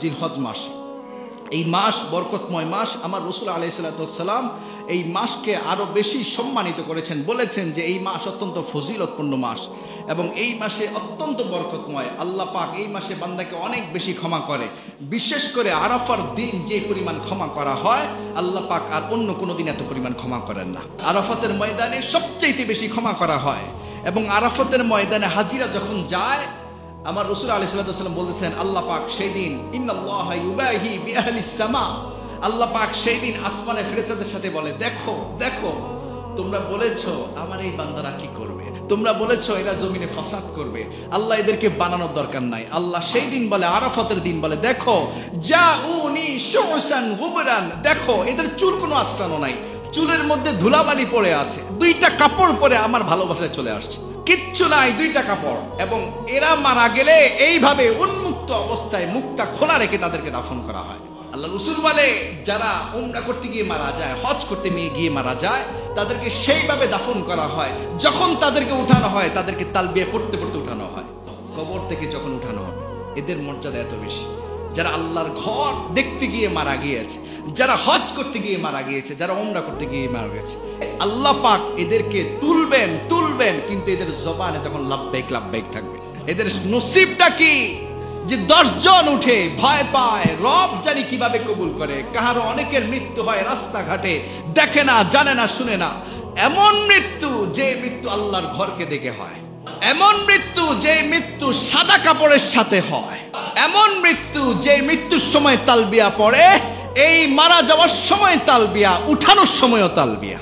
জিলহজ মাস, এই মাস বরকতময় মাস। আমার রাসূল আলাইহিস সালাম এই মাসকে আরো বেশি সম্মানিত করেছেন, বলেছেন যে এই মাস অত্যন্ত ফজিলতপূর্ণ মাস এবং এই মাসে অত্যন্ত বরকতময়। আল্লাহ পাক এই মাসে বান্দাকে অনেক বেশি ক্ষমা করে, বিশেষ করে আরাফার দিন যে পরিমাণ ক্ষমা করা হয় আল্লাহ পাক আর অন্য কোনো দিন এত পরিমাণ ক্ষমা করেন না। আরাফাতের ময়দানে সবচেয়ে বেশি ক্ষমা করা হয় এবং আরাফাতের ময়দানে হাজিরা যখন যায়, আমার রাসূল আলাইহিস সালাম বলতেছেন আল্লাহ পাক সেই দিন ইন্নাল্লাহা ইউবাহি বিআহলিস সামা, আল্লাহ পাক সেই দিন আসমানে ফেরেশতাদের সাথে বলে, দেখো দেখো তোমরা বলেছো আমার এই বান্দারা কি করবে, তোমরা বলেছো এরা জমিনে ফাসাদ করবে, আল্লাহ এদেরকে বানানোর দরকার নাই। আল্লাহ সেই দিন বলে, আরাফাতের দিন বলে, দেখো জাউনি শুসান গুবরান, দেখো এদের চুল কোনো আশ্রানো নাই, চুলের মধ্যে ধুলাবালি পড়ে আছে, দুইটা কাপড় পরে আমার ভালোবাসায় চলে আসছে, কিচ্ছু নাই, দুইটা কাপড়। এবং এরা মারা গেলে এইভাবে উন্মুক্ত অবস্থায় মুখটা খোলা রেখে তাদেরকে দাফন করা হয়। আল্লাহ রাসূল বলে, যারা উমরা করতে গিয়ে মারা যায়, হজ করতে গিয়ে মারা যায়, তাদেরকে সেইভাবে দাফন করা হয়। যখন তাদেরকে উঠানো হয় তাদেরকে তালবিয়া পড়তে পড়তে উঠানো হয়। কবর থেকে যখন উঠানো হবে, এদের মর্যাদা এত বেশি। যারা আল্লাহর ঘর দেখতে গিয়ে মারা গিয়েছে, যারা হজ করতে গিয়ে মারা গিয়েছে, যারা উমরা করতে গিয়ে মারা গেছে, আল্লাহ পাক এদেরকে তুলবেন, কিন্তু এদের জবানে তখন লাব্বাইক লাব্বাইক থাকবে। এদের নসিবটা কি যে 10 জন উঠে ভয় পায়, রব জানি কিভাবে কবুল করে। কাহারও অনেকের মৃত্যু হয় রাস্তাঘাটে, দেখে না, জানে না, শুনে না। এমন মৃত্যু যে মৃত্যু আল্লাহর ঘরকে দেখে হয়, এমন মৃত্যু যে মৃত্যু সাদা কাপড়ের সাথে হয়, এমন মৃত্যু যে মৃত্যুর সময় তালবিয়া পড়ে, এই মারা যাওয়ার সময় তালবিয়া, উঠানোর সময়ও তালবিয়া।